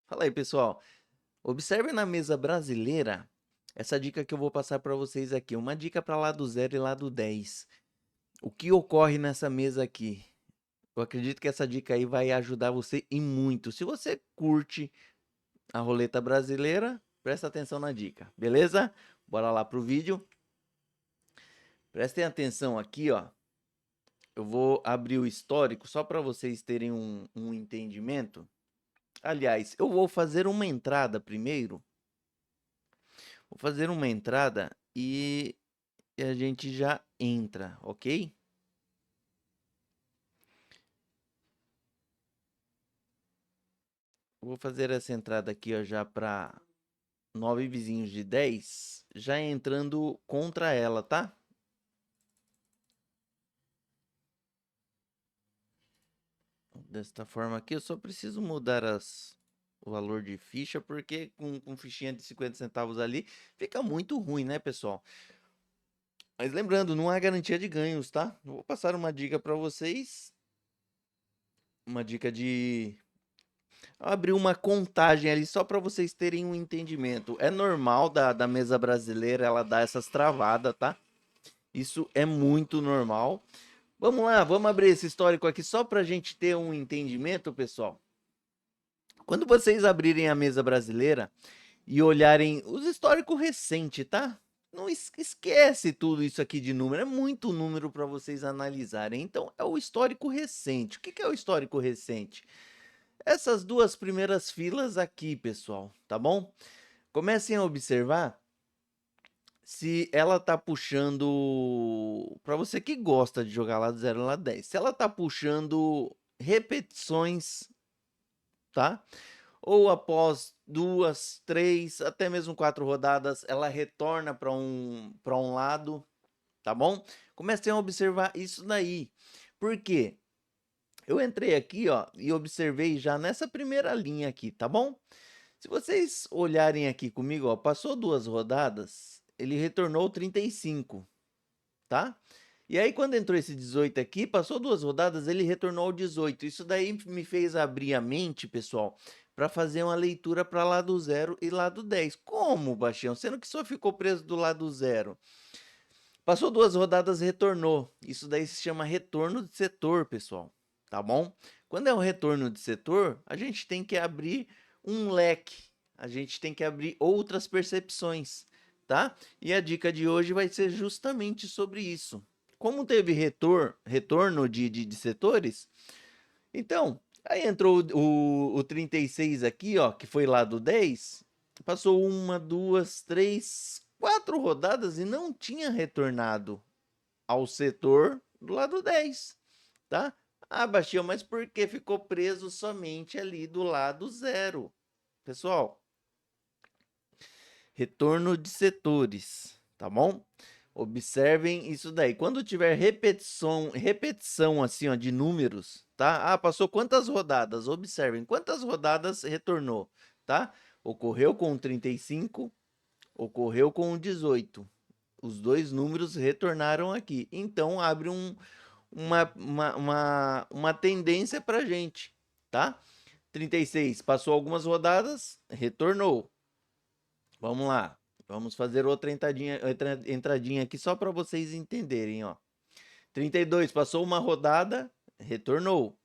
Fala aí, pessoal. Observe na mesa brasileira essa dica que eu vou passar para vocês aqui. Uma dica para lado zero e lado 10. O que ocorre nessa mesa aqui? Eu acredito que essa dica aí vai ajudar você e muito. Se você curte a roleta brasileira, presta atenção na dica, beleza? Bora lá pro vídeo. Prestem atenção aqui, ó. Eu vou abrir o histórico só para vocês terem um entendimento. Aliás, eu vou fazer uma entrada primeiro. Vou fazer uma entrada e a gente já entra, ok? Vou fazer essa entrada aqui, ó, já para 9 vizinhos de 10, já entrando contra ela, tá? Desta forma aqui, eu só preciso mudar o valor de ficha, porque com fichinha de 50 centavos ali, fica muito ruim, né, pessoal? Mas lembrando, não há garantia de ganhos, tá? Eu vou passar uma dica para vocês, uma dica de abrir uma contagem ali só para vocês terem um entendimento. É normal da mesa brasileira ela dar essas travadas, tá? Isso é muito normal. Vamos lá, vamos abrir esse histórico aqui só para a gente ter um entendimento, pessoal. Quando vocês abrirem a mesa brasileira e olharem os históricos recentes, tá? Não esquece tudo isso aqui de número, é muito número para vocês analisarem. Então, é o histórico recente. O que é o histórico recente? Essas duas primeiras filas aqui, pessoal, tá bom? Comecem a observar se ela tá puxando, para você que gosta de jogar lá do 0 lá 10, se ela tá puxando repetições, tá? Ou após duas, três, até mesmo quatro rodadas, ela retorna para um lado, tá bom? Comecem a observar isso daí. Por quê? Eu entrei aqui, ó, e observei já nessa primeira linha aqui, tá bom? Se vocês olharem aqui comigo, ó, passou duas rodadas, ele retornou 35, tá? E aí, quando entrou esse 18 aqui, passou duas rodadas, ele retornou ao 18. Isso daí me fez abrir a mente, pessoal, para fazer uma leitura para lado 0 e lado 10. Como, Bastião? Sendo que só ficou preso do lado 0. Passou duas rodadas, retornou. Isso daí se chama retorno de setor, pessoal. Tá bom? Quando é um retorno de setor, a gente tem que abrir um leque. A gente tem que abrir outras percepções, tá? E a dica de hoje vai ser justamente sobre isso. Como teve retorno de setores, então, aí entrou o 36 aqui, ó, que foi lá do 10, passou uma, duas, três, quatro rodadas e não tinha retornado ao setor do lado 10, tá? Ah, Bastião, mas por que ficou preso somente ali do lado 0? Pessoal, retorno de setores, tá bom? Observem isso daí. Quando tiver repetição assim, ó, de números, tá? Ah, passou quantas rodadas? Observem quantas rodadas retornou, tá? Ocorreu com o 35, ocorreu com o 18. Os dois números retornaram aqui. Então, abre uma tendência para gente, tá? 36 passou algumas rodadas, retornou. Vamos lá. Vamos fazer outra entradinha aqui só para vocês entenderem, ó. 32 passou uma rodada, retornou.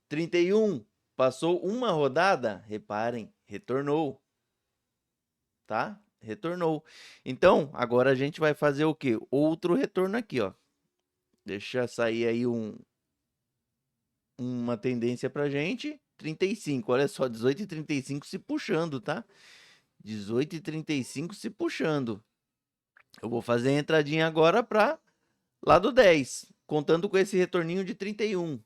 31 passou uma rodada, reparem, retornou, tá? Retornou. Então, agora a gente vai fazer o quê? Outro retorno aqui, ó. Deixa sair aí uma tendência pra gente. 35, olha só, 18 e 35 se puxando, tá? 18 e 35 se puxando. Eu vou fazer a entradinha agora para lado 10, contando com esse retorninho de 31.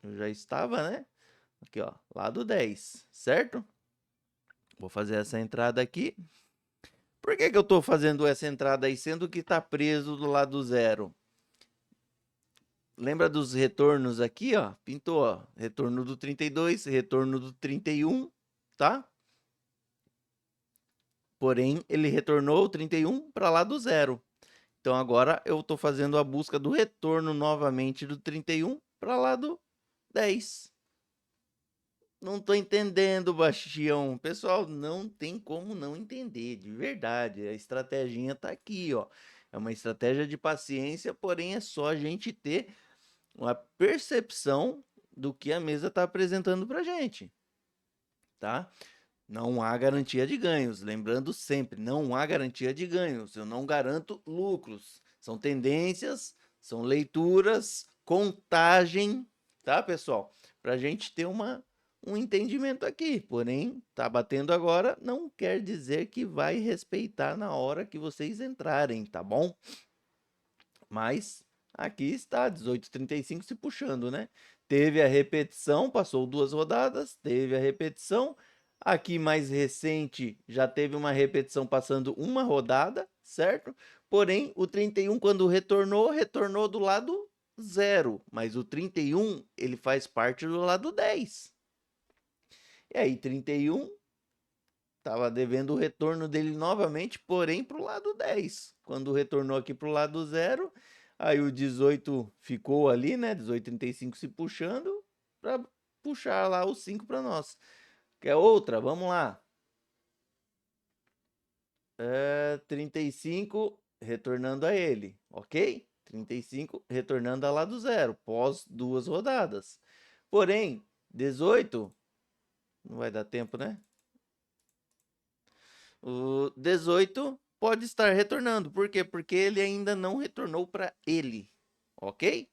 Eu já estava, né? Aqui, ó, lado 10, certo? Vou fazer essa entrada aqui. Por que eu estou fazendo essa entrada aí, sendo que está preso do lado 0? Lembra dos retornos aqui, ó? Pintou, ó. Retorno do 32, retorno do 31, tá? Porém, ele retornou o 31 para lá do 0. Então, agora eu estou fazendo a busca do retorno novamente do 31 para lá do 10. Não tô entendendo, Bastião. Pessoal, não tem como não entender, de verdade. A estratégia tá aqui, ó. É uma estratégia de paciência, porém é só a gente ter uma percepção do que a mesa está apresentando pra gente, tá? Não há garantia de ganhos. Lembrando sempre, não há garantia de ganhos. Eu não garanto lucros. São tendências, são leituras, contagem, tá, pessoal? Para a gente ter um entendimento aqui. Porém, tá batendo agora, não quer dizer que vai respeitar na hora que vocês entrarem, tá bom? Mas aqui está, 18:35 se puxando, né? Teve a repetição, passou 2 rodadas, teve a repetição. Aqui mais recente já teve uma repetição passando uma rodada, certo? Porém, o 31 quando retornou, retornou do lado 0, mas o 31 ele faz parte do lado 10. E aí 31 estava devendo o retorno dele novamente, porém para o lado 10. Quando retornou aqui para o lado 0, aí o 18 ficou ali, né? 18:35 se puxando para puxar lá o 5 para nós. Quer outra? Vamos lá. 35 retornando a ele, ok? 35 retornando a lado 0, pós 2 rodadas. Porém, 18, não vai dar tempo, né? O 18 pode estar retornando. Por quê? Porque ele ainda não retornou para ele, ok?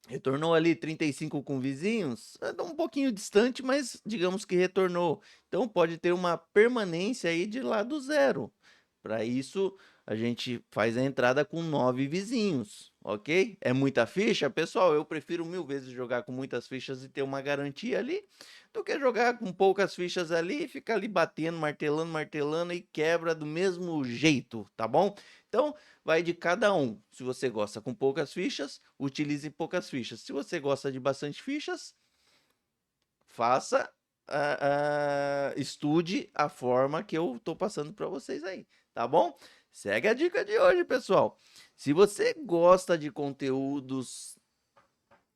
Retornou ali 35 com vizinhos, um pouquinho distante, mas digamos que retornou. Então pode ter uma permanência aí de lado 0. Para isso, a gente faz a entrada com 9 vizinhos, ok? É muita ficha? Pessoal, eu prefiro 1000 vezes jogar com muitas fichas e ter uma garantia ali, do que jogar com poucas fichas ali e ficar ali batendo, martelando, martelando e quebra do mesmo jeito, tá bom? Então, vai de cada um. Se você gosta com poucas fichas, utilize poucas fichas. Se você gosta de bastante fichas, faça, estude a forma que eu tô passando para vocês aí, tá bom? Segue a dica de hoje, pessoal. Se você gosta de conteúdos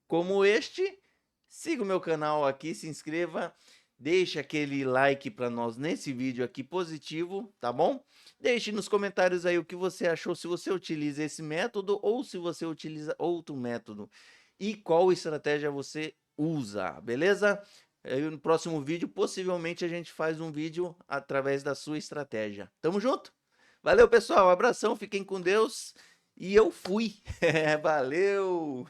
como este, siga o meu canal aqui, se inscreva, deixe aquele like para nós nesse vídeo aqui positivo, tá bom? Deixe nos comentários aí o que você achou, se você utiliza esse método ou se você utiliza outro método e qual estratégia você usa, beleza? Aí no próximo vídeo, possivelmente a gente faz um vídeo através da sua estratégia. Tamo junto? Valeu, pessoal. Abração, fiquem com Deus. E eu fui. Valeu!